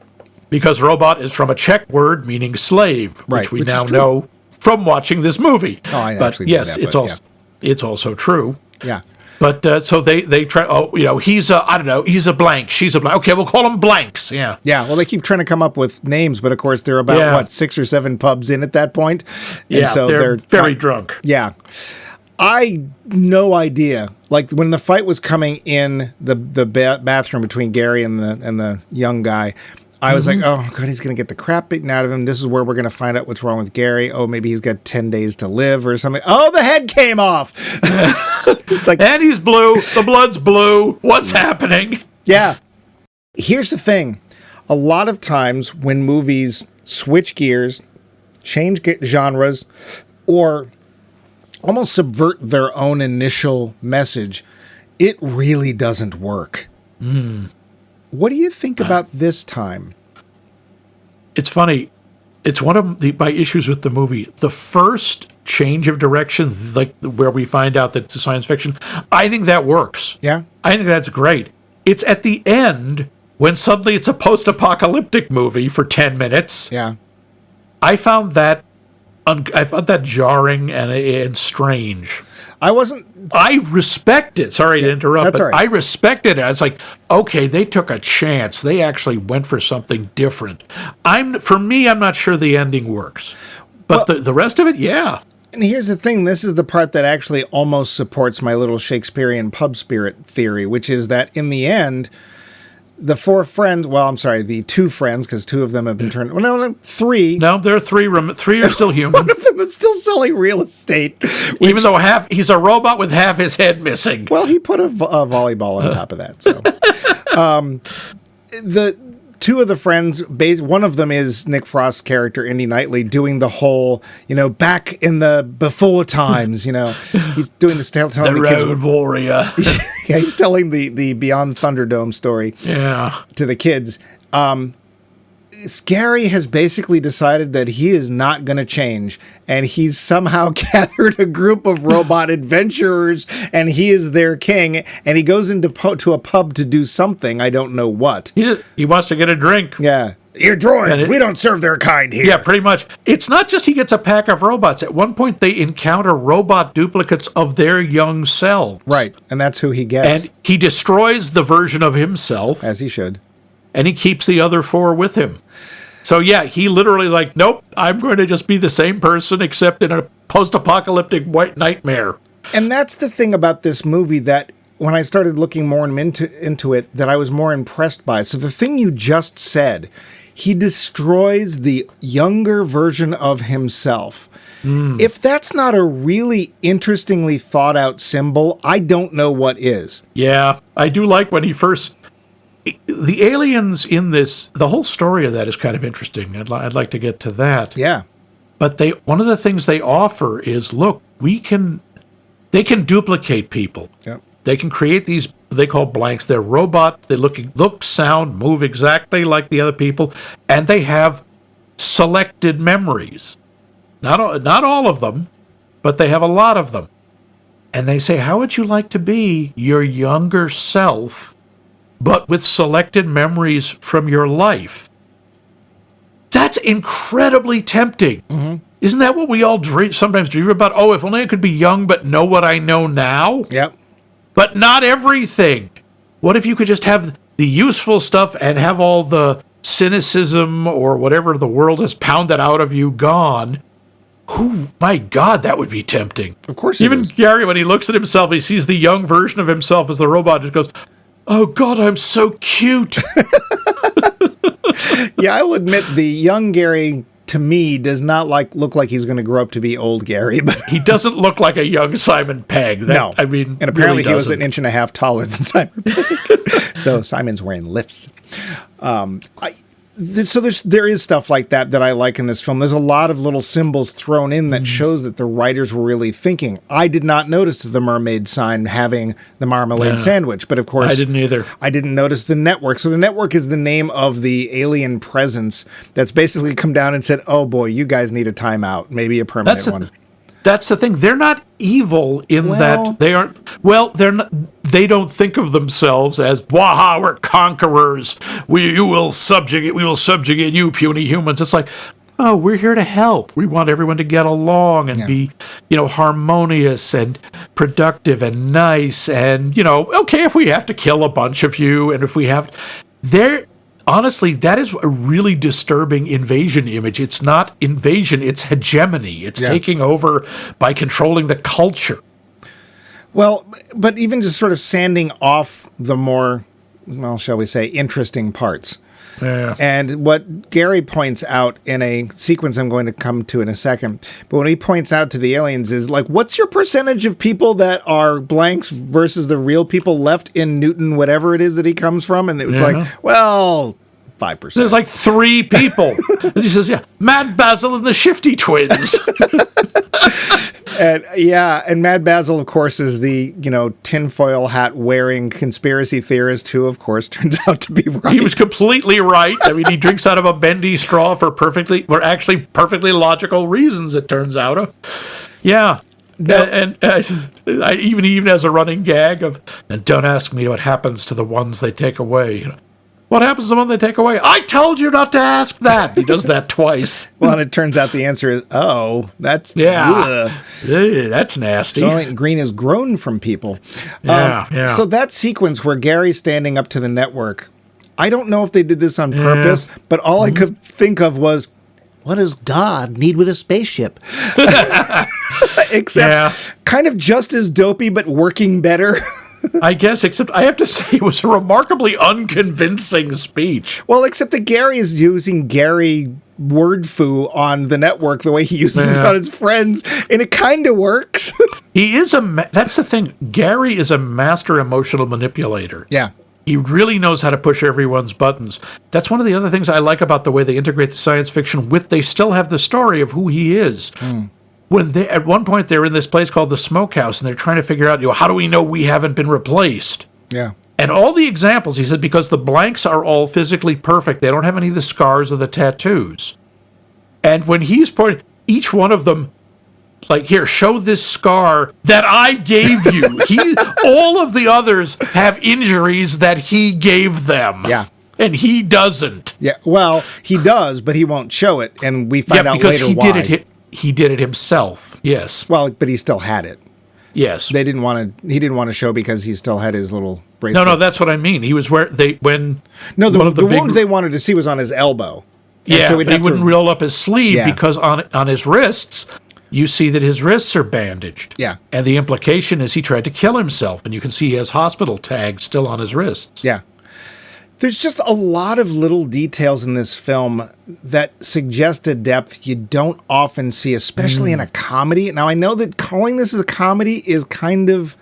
Because robot is from a Czech word meaning slave, which we now know from watching this movie. Oh, I actually knew that, it's also true. Yeah. But so they try. He's a blank. She's a blank. Okay, we'll call them blanks. Yeah. Yeah. Well, they keep trying to come up with names, but of course they're about 6 or 7 pubs in at that point. And so they're very drunk. Yeah. No idea. Like when the fight was coming in the bathroom between Gary and the young guy, I was like, oh, God, he's going to get the crap beaten out of him. This is where we're going to find out what's wrong with Gary. Oh, maybe he's got 10 days to live or something. Oh, the head came off. It's like, and he's blue. The blood's blue. What's happening? Yeah. Here's the thing. A lot of times when movies switch gears, change genres, or almost subvert their own initial message, it really doesn't work. What do you think about this time? It's funny. It's one of my issues with the movie. The first change of direction, like where we find out that it's science fiction, I think that works. Yeah. I think that's great. It's at the end when suddenly it's a post-apocalyptic movie for 10 minutes. Yeah. I found that jarring and strange. I respect it. Sorry to interrupt, that's but all right. I respected it. It's like, okay, they took a chance. They actually went for something different. For me, I'm not sure the ending works. But the rest of it, yeah. And here's the thing. This is the part that actually almost supports my little Shakespearean pub spirit theory, which is that in the end, the the two friends, because two of them have been turned. Well, no, three. No, there are three. Three are still human. One of them is still selling real estate. Even though he's a robot with half his head missing. Well, he put a volleyball on top of that. So, the two of the friends, one of them is Nick Frost's character, Indy Knightley, doing the whole, back in the before times, he's doing telling the road warrior. Yeah, he's telling the Beyond Thunderdome story to the kids. Gary has basically decided that he is not going to change, and he's somehow gathered a group of robot adventurers, and he is their king, and he goes to a pub to do something. I don't know what. He wants to get a drink. Yeah. You're droids. We don't serve their kind here. Yeah, pretty much. It's not just he gets a pack of robots. At one point, they encounter robot duplicates of their young selves. Right, and that's who he gets. And he destroys the version of himself. As he should. And he keeps the other four with him. So, yeah, he literally nope, I'm going to just be the same person except in a post-apocalyptic white nightmare. And that's the thing about this movie that when I started looking more into it, that I was more impressed by. So the thing you just said, he destroys the younger version of himself. If that's not a really interestingly thought out symbol, I don't know what is. Yeah, I do like when he first... The aliens in this, the whole story of that is kind of interesting. I'd like to get to that. Yeah. But one of the things they offer is, look, they can duplicate people. Yep. They can create these, they call blanks. They're robots. They look, sound, move exactly like the other people. And they have selected memories. Not all of them, but they have a lot of them. And they say, how would you like to be your younger self, but with selected memories from your life? That's incredibly tempting. Mm-hmm. Isn't that what we all sometimes dream about? Oh, if only I could be young but know what I know now? Yep. But not everything. What if you could just have the useful stuff and have all the cynicism or whatever the world has pounded out of you gone? My God, that would be tempting. Of course Even Gary, when he looks at himself, he sees the young version of himself as the robot, just goes, oh, God, I'm so cute. Yeah, I will admit the young Gary, to me, does not look like he's going to grow up to be old Gary. But he doesn't look like a young Simon Pegg. No. I mean, and apparently really he was an inch and a half taller than Simon Pegg. So Simon's wearing lifts. There is stuff like that I like in this film. There's a lot of little symbols thrown in that shows that the writers were really thinking. I did not notice the mermaid sign having the marmalade sandwich, but of course... I didn't either. I didn't notice the network. So the network is the name of the alien presence that's basically come down and said, oh boy, you guys need a timeout, maybe a permanent one. That's the thing. They're not evil in that they aren't. Well, they're not. They don't think of themselves as "Waha, we're conquerors. We will subjugate you, puny humans." It's like, oh, we're here to help. We want everyone to get along and be, harmonious and productive and nice. And okay, if we have to kill a bunch of you, and if we have, honestly, that is a really disturbing invasion image. It's not invasion, it's hegemony. It's taking over by controlling the culture. Well, but even just sort of sanding off the more, shall we say, interesting parts. Yeah. And what Gary points out in a sequence I'm going to come to in a second, but when he points out to the aliens is what's your percentage of people that are blanks versus the real people left in Newton, whatever it is that he comes from? And it was 5%. There's like 3 people. And he says, yeah, Mad Basil and the Shifty Twins. And Mad Basil, of course, is the, tinfoil hat wearing conspiracy theorist who, of course, turns out to be right. He was completely right. I mean, he drinks out of a bendy straw for actually perfectly logical reasons, it turns out. Yeah. No. And I even has a running gag of, and don't ask me what happens to the ones they take away. What happens to the one they take away? I told you not to ask that. He does that twice. Well, and it turns out the answer is, that's... Yeah. That's nasty. So green is grown from people. Yeah. So that sequence where Gary's standing up to the network, I don't know if they did this on purpose, but all I could think of was, what does God need with a spaceship? Except kind of just as dopey, but working better. I guess, except I have to say it was a remarkably unconvincing speech. Well, except that Gary is using Gary word foo on the network the way he uses it on his friends, and it kind of works. He is that's the thing. Gary is a master emotional manipulator. Yeah. He really knows how to push everyone's buttons. That's one of the other things I like about the way they integrate the science fiction they still have the story of who he is. When at one point they're in this place called the Smokehouse, and they're trying to figure out, how do we know we haven't been replaced? Yeah. And all the examples, he said, because the blanks are all physically perfect, they don't have any of the scars or the tattoos. And when he's pointing, each one of them, like, here, show this scar that I gave you. All of the others have injuries that he gave them. Yeah. And he doesn't. Yeah. Well, he does, but he won't show it, and we find out later why. He did it himself. Yes. Well, but he still had it. Yes. He didn't want to show because he still had his little bracelet. No, that's what I mean. He was the wound they wanted to see was on his elbow. Yeah, so but he wouldn't roll up his sleeve because on his wrists, you see that his wrists are bandaged. Yeah. And the implication is he tried to kill himself, and you can see he has hospital tags still on his wrists. Yeah. There's just a lot of little details in this film that suggest a depth you don't often see, especially in a comedy. Now, I know that calling this as a comedy is kind of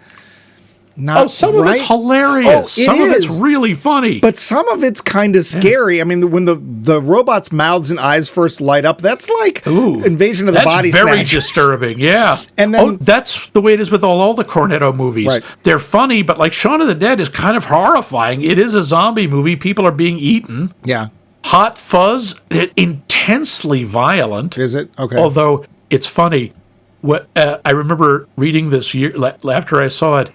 not some of it's hilarious. Some of it's really funny. But some of it's kind of scary. I mean, when the robot's mouths and eyes first light up, that's like Invasion of the Body Snatchers. That's very disturbing, yeah. And then, that's the way it is with all the Cornetto movies. Right. They're funny, but like Shaun of the Dead is kind of horrifying. It is a zombie movie. People are being eaten. Yeah. Hot Fuzz, intensely violent. Is it? Okay. Although, it's funny. I remember reading this year after I saw it.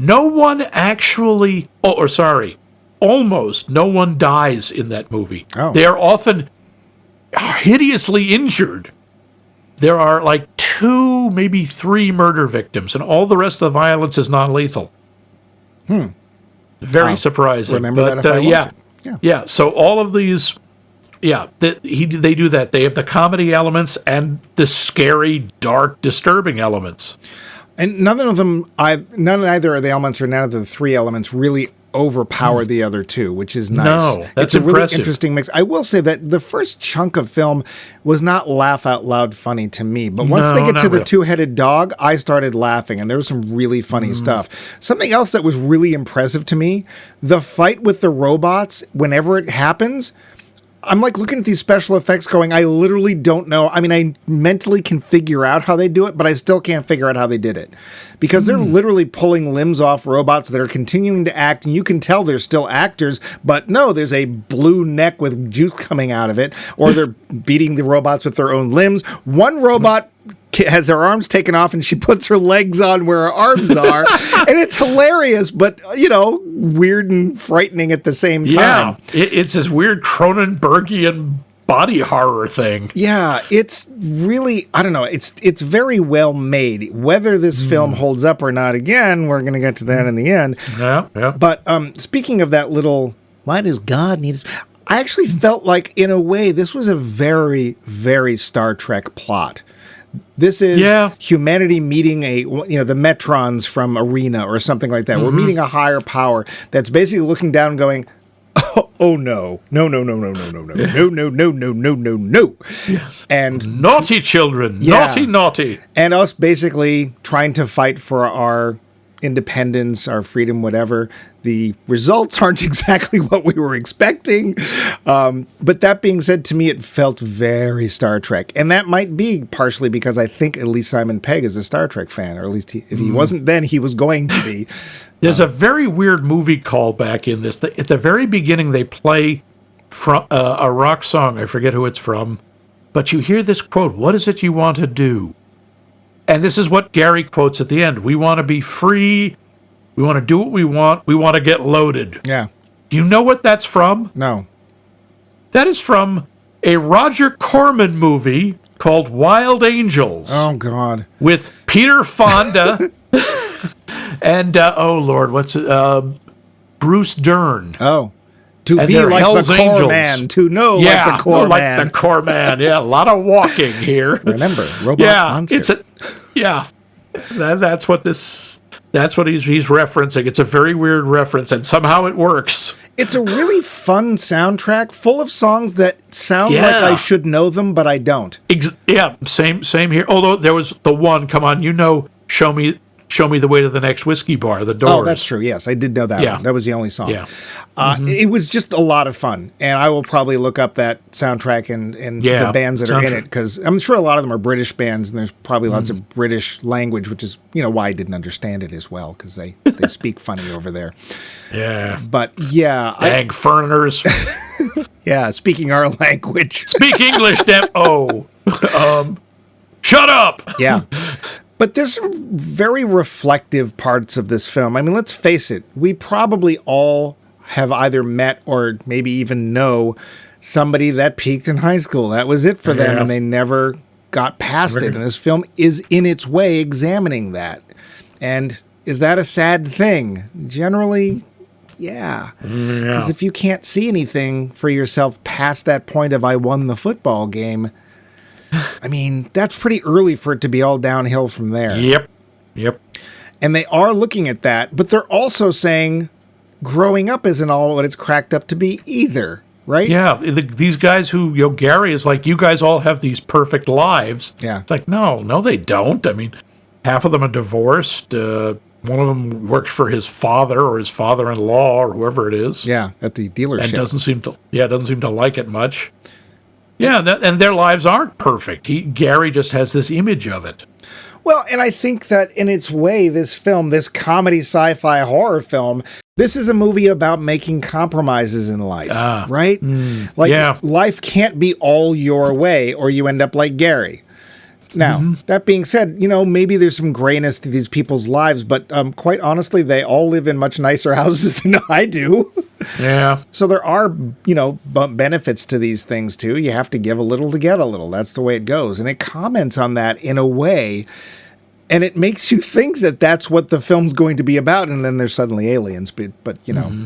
No one actually, almost no one dies in that movie. Oh. They are often hideously injured. There are like 2, maybe 3 murder victims, and all the rest of the violence is non-lethal. Very surprising. Remember that if I watch it. Yeah. So all of these, they do that. They have the comedy elements and the scary, dark, disturbing elements. And none either of the elements or none of the 3 elements really overpower the other 2, which is nice. No, that's it's a impressive. Really interesting mix. I will say that the first chunk of film was not laugh out loud funny to me, but once they get to the 2-headed dog, I started laughing, and there was some really funny stuff. Something else that was really impressive to me, the fight with the robots, whenever it happens, I'm like looking at these special effects going, I literally don't know. I mean, I mentally can figure out how they do it, but I still can't figure out how they did it. Because they're literally pulling limbs off robots that are continuing to act, and you can tell they're still actors, but no, there's a blue neck with juice coming out of it, or they're beating the robots with their own limbs. One robot has her arms taken off and she puts her legs on where her arms are. And it's hilarious, but, weird and frightening at the same time. Yeah, it's this weird Cronenbergian body horror thing. Yeah, it's really, I don't know, it's very well made. Whether this film holds up or not, again, we're going to get to that in the end. Yeah. But speaking of that little, why does God need us? I actually felt like, in a way, this was a very, very Star Trek plot. This is humanity meeting the Metrons from Arena or something like that. We're meeting a higher power that's basically looking down and going, oh no. Yes. And naughty children. Naughty. And us basically trying to fight for our independence, our freedom, whatever. The results aren't exactly what we were expecting. But that being said, to me, it felt very Star Trek. And that might be partially because I think at least Simon Pegg is a Star Trek fan, or at least if he wasn't then, he was going to be. There's a very weird movie callback in this. At the very beginning, they play from a rock song. I forget who it's from. But you hear this quote, "What is it you want to do?" And this is what Gary quotes at the end. "We want to be free. We want to do what we want. We want to get loaded." Yeah. Do you know what that's from? No. That is from a Roger Corman movie called Wild Angels. Oh, God. With Peter Fonda and, oh, Lord, what's it? Bruce Dern. Oh. To And be they're like Hell's the core Angels. man. To know like the core man. Like the core man. Yeah, a lot of walking here. Remember, robot monster. That's what he's referencing. It's a very weird reference, and somehow it works. It's a really fun soundtrack full of songs that sound like I should know them, but I don't. Same here. Although there was the one, come on, Show Me the Way to the Next Whiskey Bar, The Doors. Oh, that's true. Yes, I did know that one. That was the only song. Yeah. It was just a lot of fun, and I will probably look up that soundtrack and the bands that are in it, because I'm sure a lot of them are British bands, and there's probably lots of British language, which is why I didn't understand it as well, because they speak funny over there. Yeah. But yeah. Dang foreigners. Yeah, speaking our language. Speak English, damn. Shut up. Yeah. But there's some very reflective parts of this film. I mean, let's face it. We probably all have either met or maybe even know somebody that peaked in high school. That was it for them, and they never got past it. And this film is, in its way, examining that. And is that a sad thing? Generally, yeah. Because if you can't see anything for yourself past that point of I won the football game, I mean, that's pretty early for it to be all downhill from there. Yep. And they are looking at that, but they're also saying growing up isn't all what it's cracked up to be either, right? Yeah, these guys who, Gary is like, you guys all have these perfect lives. Yeah. It's like, no, they don't. I mean, half of them are divorced. One of them works for his father or his father-in-law or whoever it is. Yeah, at the dealership. And doesn't seem to like it much. Yeah, and their lives aren't perfect. Gary just has this image of it. Well, and I think that in its way, this film, this comedy sci-fi horror film, this is a movie about making compromises in life, right? Life can't be all your way or you end up like Gary. Now, that being said, maybe there's some grayness to these people's lives, but quite honestly, they all live in much nicer houses than I do. Yeah. So there are, benefits to these things too. You have to give a little to get a little. That's the way it goes. And it comments on that in a way, and it makes you think that that's what the film's going to be about. And then there's suddenly aliens. But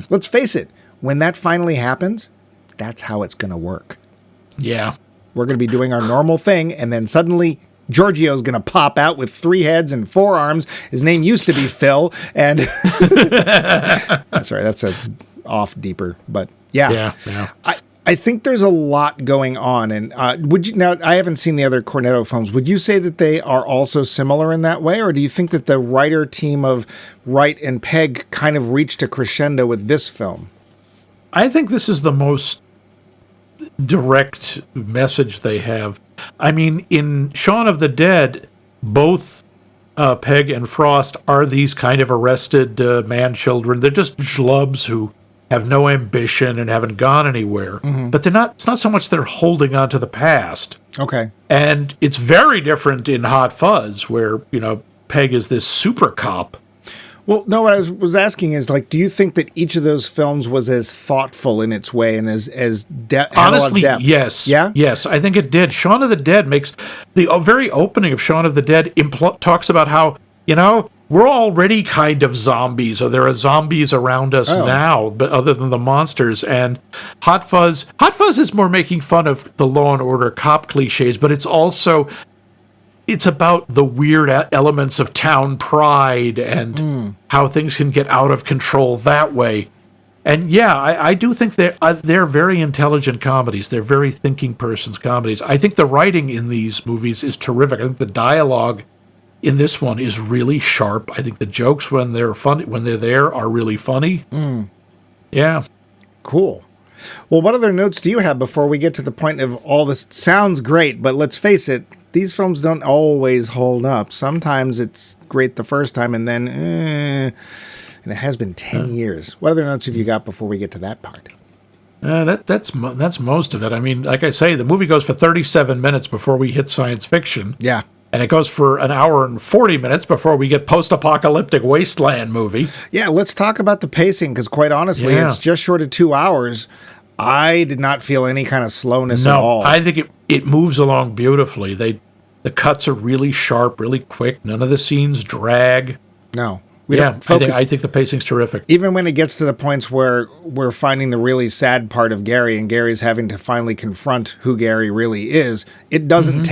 let's face it, when that finally happens, that's how it's going to work. Yeah. We're going to be doing our normal thing, and then suddenly Giorgio's going to pop out with 3 heads and 4 arms. His name used to be Phil, and sorry, that's off deeper, but yeah. I think there's a lot going on, and now I haven't seen the other Cornetto films. Would you say that they are also similar in that way, or do you think that the writer team of Wright and Pegg kind of reached a crescendo with this film? I think this is the most direct message they have. I mean, in Shaun of the Dead, both Pegg and Frost are these kind of arrested man-children. They're just schlubs who have no ambition and haven't gone anywhere. But it's not so much they're holding on to the past. Okay. And it's very different in Hot Fuzz, where, Pegg is this super cop. Well, no, what I was asking is, do you think that each of those films was as thoughtful in its way and as honestly, depth? Yes. Yeah? Yes, I think it did. Shaun of the Dead makes the very opening of Shaun of the Dead talks about how, we're already kind of zombies, or there are zombies around us now, but other than the monsters. And Hot Fuzz is more making fun of the Law and Order cop cliches, but it's also it's about the weird elements of town pride and how things can get out of control that way. And yeah, I do think they're very intelligent comedies. They're very thinking person's comedies. I think the writing in these movies is terrific. I think the dialogue in this one is really sharp. I think the jokes when they're funny, when they're there, are really funny. Yeah. Cool. Well, what other notes do you have before we get to the point of all this? Sounds great, but let's face it, these films don't always hold up. Sometimes it's great the first time, and then, and it has been 10 years. What other notes have you got before we get to that part? That's most of it. I mean, like I say, the movie goes for 37 minutes before we hit science fiction. Yeah. And it goes for an hour and 40 minutes before we get post-apocalyptic wasteland movie. Yeah, let's talk about the pacing, because quite honestly, it's just short of 2 hours. I did not feel any kind of slowness at all. I think it moves along beautifully. The cuts are really sharp, really quick. None of the scenes drag. No. I think the pacing's terrific. Even when it gets to the points where we're finding the really sad part of Gary, and Gary's having to finally confront who Gary really is, it doesn't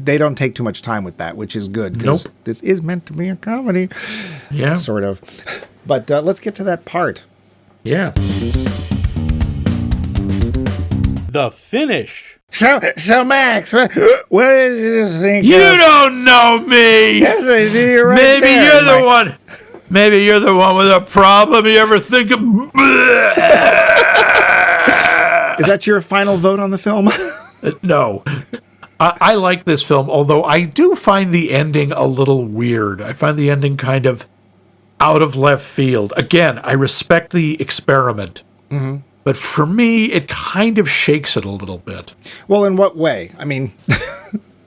they don't take too much time with that, which is good, because this is meant to be a comedy. Yeah. Sort of. But let's get to that part. Yeah. The finish. So Max, what is this thing? You don't know me. Yes, I do. You're right. Maybe there, you're the Mike. one. Maybe you're the one with a problem. You ever think of? Is that your final vote on the film? No. I like this film, although I do find the ending a little weird. I find the ending kind of out of left field. Again, I respect the experiment. But for me, it kind of shakes it a little bit. Well, in what way? I mean...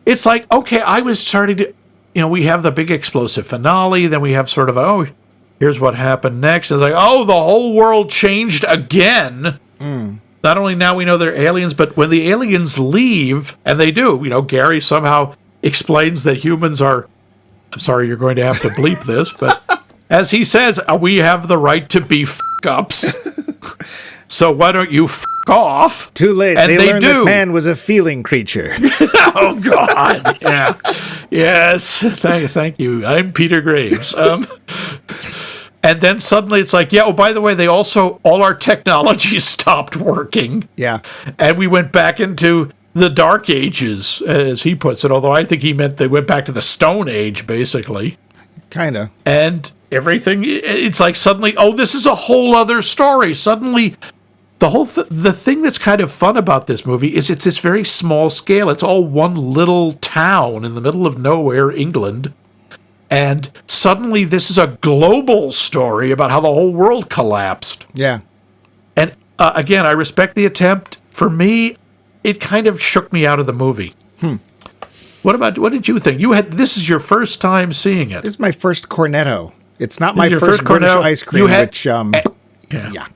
It's like, okay, I was starting to... we have the big explosive finale, then we have sort of, here's what happened next. It's like, the whole world changed again. Not only now we know they're aliens, but when the aliens leave, and they do, Gary somehow explains that humans are... I'm sorry, you're going to have to bleep this, but as he says, we have the right to be f***ups. So why don't you f*** off? Too late. And they learned that man was a feeling creature. Oh, God. Yeah. Yes. Thank you. I'm Peter Graves. And then suddenly it's like, by the way, all our technology stopped working. Yeah. And we went back into the Dark Ages, as he puts it, although I think he meant they went back to the Stone Age, basically. Kind of. And everything, it's like suddenly, this is a whole other story. Suddenly... The thing that's kind of fun about this movie is it's this very small scale. It's all one little town in the middle of nowhere, England. And suddenly this is a global story about how the whole world collapsed. Yeah. And again, I respect the attempt. For me, it kind of shook me out of the movie. What did you think? This is your first time seeing it. This is my first Cornetto. It's not my Your first British Cornetto? ice cream, which, yeah.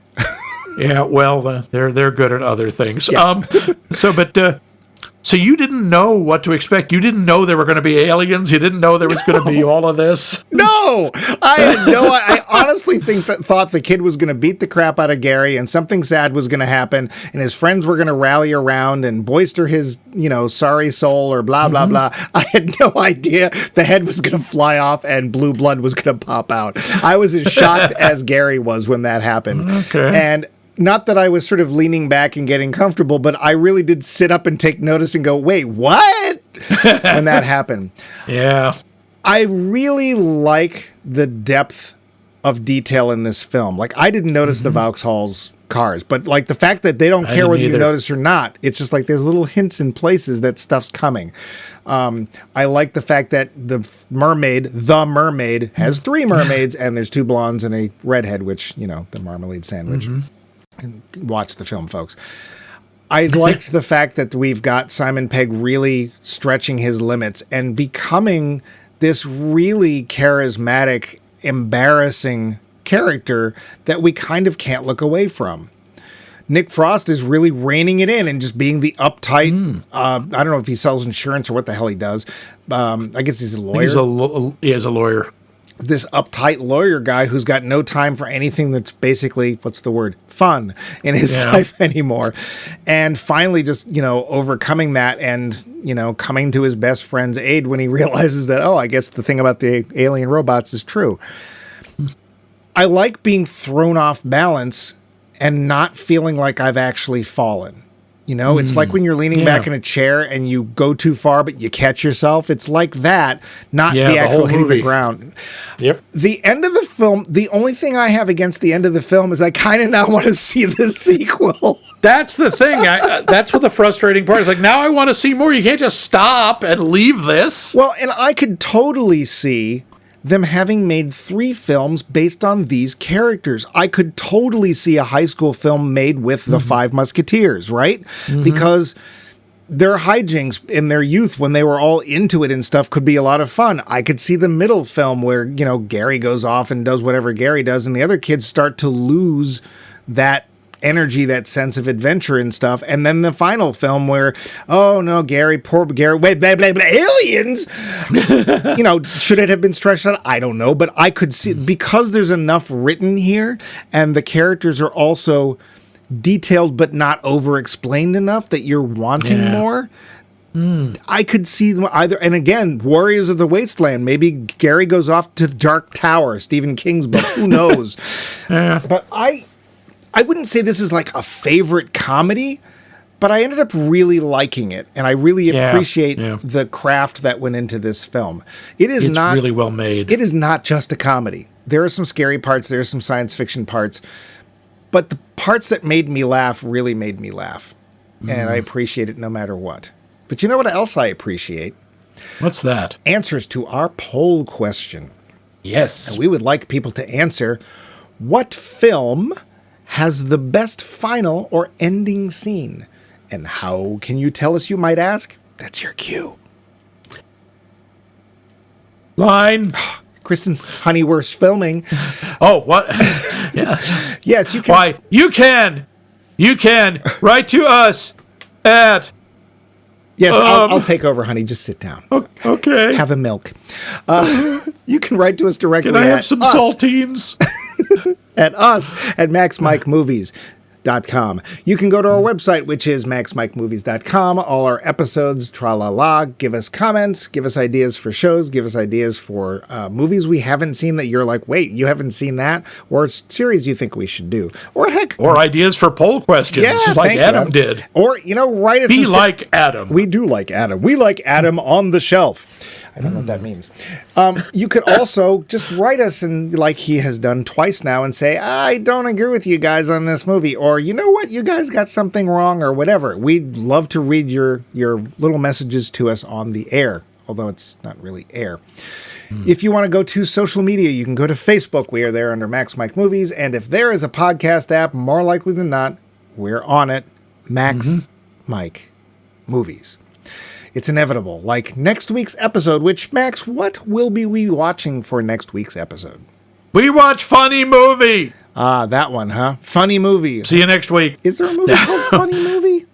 Yeah, well, they're good at other things. Yeah. So you didn't know what to expect. You didn't know there were going to be aliens. You didn't know there was going to be all of this. No, I honestly thought the kid was going to beat the crap out of Gary, and something sad was going to happen, and his friends were going to rally around and boister his, sorry soul or blah blah blah. I had no idea the head was going to fly off and blue blood was going to pop out. I was as shocked as Gary was when that happened. Okay. And not that I was sort of leaning back and getting comfortable, but I really did sit up and take notice and go, wait, what? When that happened. Yeah. I really like the depth of detail in this film. Like, I didn't notice the Vauxhall's cars, but like the fact that they don't care whether you notice or not, it's just like there's little hints in places that stuff's coming. I like the fact that the mermaid has 3 mermaids, and there's 2 blondes and a redhead, which, the marmalade sandwich. Watch the film, folks. I liked the fact that we've got Simon Pegg really stretching his limits and becoming this really charismatic, embarrassing character that we kind of can't look away from. Nick Frost is really reining it in and just being the uptight, I don't know if he sells insurance or what the hell he does. I guess he's a lawyer. He's a lawyer. This uptight lawyer guy who's got no time for anything that's basically, fun in his life anymore. And finally just, overcoming that and, coming to his best friend's aid when he realizes that, I guess the thing about the alien robots is true. I like being thrown off balance and not feeling like I've actually fallen. You know, it's like when you're leaning back in a chair and you go too far, but you catch yourself. It's like that, not the actual hitting the ground. Yep. The end of the film, the only thing I have against the end of the film is I kind of now want to see the sequel. That's the thing. That's what the frustrating part is. Like, now I want to see more. You can't just stop and leave this. Well, and I could totally see them having made 3 films based on these characters. I could totally see a high school film made with the 5 Musketeers, right? Because their hijinks in their youth when they were all into it and stuff could be a lot of fun. I could see the middle film where, you know, Gary goes off and does whatever Gary does and the other kids start to lose that energy, that sense of adventure and stuff. And then the final film where, oh no, Gary, poor Gary, wait, blah, blah, blah, aliens! You know, should it have been stretched out? I don't know, but I could see, because there's enough written here and the characters are also detailed but not over-explained enough that you're wanting more. I could see them either, and again, Warriors of the Wasteland. Maybe Gary goes off to Dark Tower, Stephen King's book, who knows? But I wouldn't say this is like a favorite comedy, but I ended up really liking it, and I really appreciate the craft that went into this film. It's not really well made. It is not just a comedy. There are some scary parts, there are some science fiction parts, but the parts that made me laugh really made me laugh, and I appreciate it no matter what. But you know what else I appreciate? What's that? Answers to our poll question. Yes. And we would like people to answer, what film has the best final or ending scene? And how can you tell us, you might ask? That's your cue. Line. Kristen's, honey, we're filming. Oh, what? Yeah. Yes, you can. Why, you can write to us at... Yes, I'll take over, honey. Just sit down. Okay. Have a milk. You can write to us directly. Can I have some saltines? At us at maxmikemovies.com. You can go to our website, which is maxmikemovies.com. All our episodes, tra-la-la. Give us comments, give us ideas for shows, give us ideas for movies we haven't seen that you're like, wait, you haven't seen that? Or series you think we should do. Or heck. Or ideas for poll questions, like Adam did. Or, you know, write us. Be like Adam. We do like Adam. We like Adam on the shelf. I don't know what that means. You could also just write us, and like he has done twice now, and say, I don't agree with you guys on this movie, or you know what, you guys got something wrong, or whatever. We'd love to read your little messages to us on the air, although it's not really air. If you want to go to social media, you can go to Facebook. We are there under Max Mike Movies, and if there is a podcast app, more likely than not, we're on it. Max Mike Movies. It's inevitable. Like next week's episode, which, Max, what will we watching for next week's episode? We watch Funny Movie. Ah, that one, huh? Funny Movie. See you next week. Is there a movie called Funny Movie?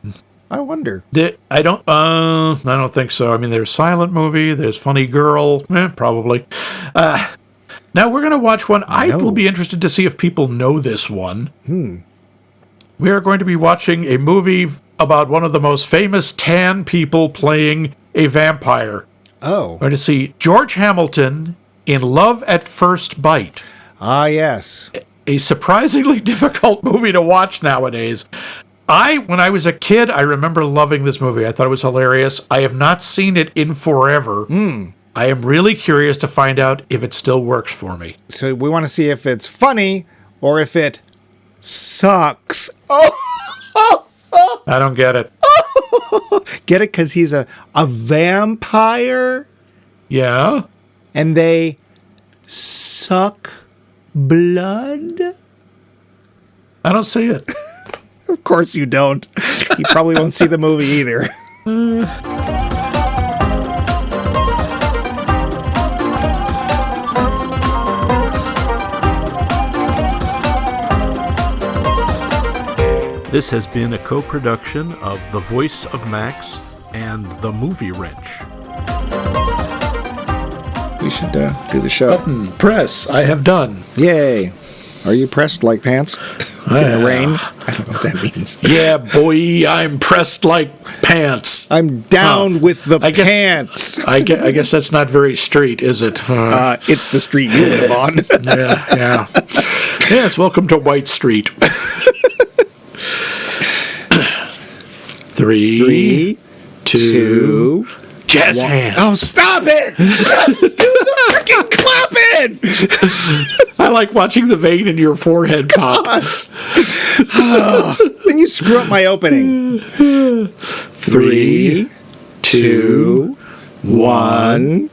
I wonder. I don't think so. I mean, there's Silent Movie, there's Funny Girl, probably. Now we're going to watch one. I will be interested to see if people know this one. We are going to be watching a movie about one of the most famous tan people playing a vampire. Oh. We're going to see George Hamilton in Love at First Bite. Ah, yes. A surprisingly difficult movie to watch nowadays. When I was a kid, I remember loving this movie. I thought it was hilarious. I have not seen it in forever. I am really curious to find out if it still works for me. So we want to see if it's funny or if it sucks. Oh! I don't get it. Get it? Because he's a vampire? Yeah? And they suck blood? I don't see it. Of course you don't. You probably won't see the movie either. This has been a co-production of The Voice of Max and The Movie Wrench. We should do the show. Button press. I have done. Yay. Are you pressed like pants? In the rain? I don't know what that means. Yeah, boy, I'm pressed like pants. I'm down with the pants. I guess that's not very street, is it? It's the street you live on. Yeah. Yes, welcome to White Street. 3, 2, jazz hands. Oh, stop it! Just do the freaking clapping! I like watching the vein in your forehead pop. Then you screw up my opening. 3, 2, 1.